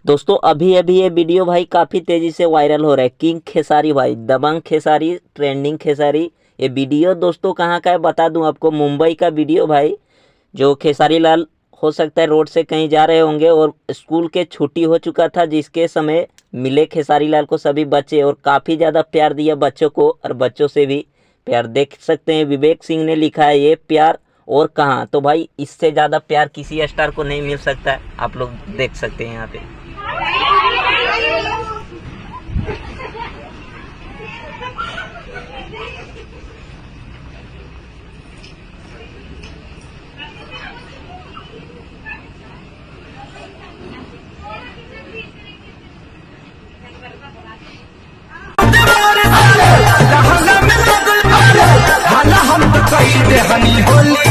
दोस्तों अभी अभी ये वीडियो भाई काफ़ी तेज़ी से वायरल हो रहा है। किंग खेसारी भाई, दबंग खेसारी, ट्रेंडिंग खेसारी। ये वीडियो दोस्तों कहाँ का है बता दूं आपको, मुंबई का वीडियो भाई। जो खेसारी लाल हो सकता है रोड से कहीं जा रहे होंगे और स्कूल के छुट्टी हो चुका था, जिसके समय मिले खेसारी लाल को सभी बच्चे और काफ़ी ज़्यादा प्यार दिया बच्चों को और बच्चों से भी प्यार देख सकते हैं। विवेक सिंह ने लिखा है ये प्यार और कहाँ, तो भाई इससे ज़्यादा प्यार किसी स्टार को नहीं मिल सकता है। आप लोग देख सकते हैं यहाँ पे। हम तो कही दे हनी होली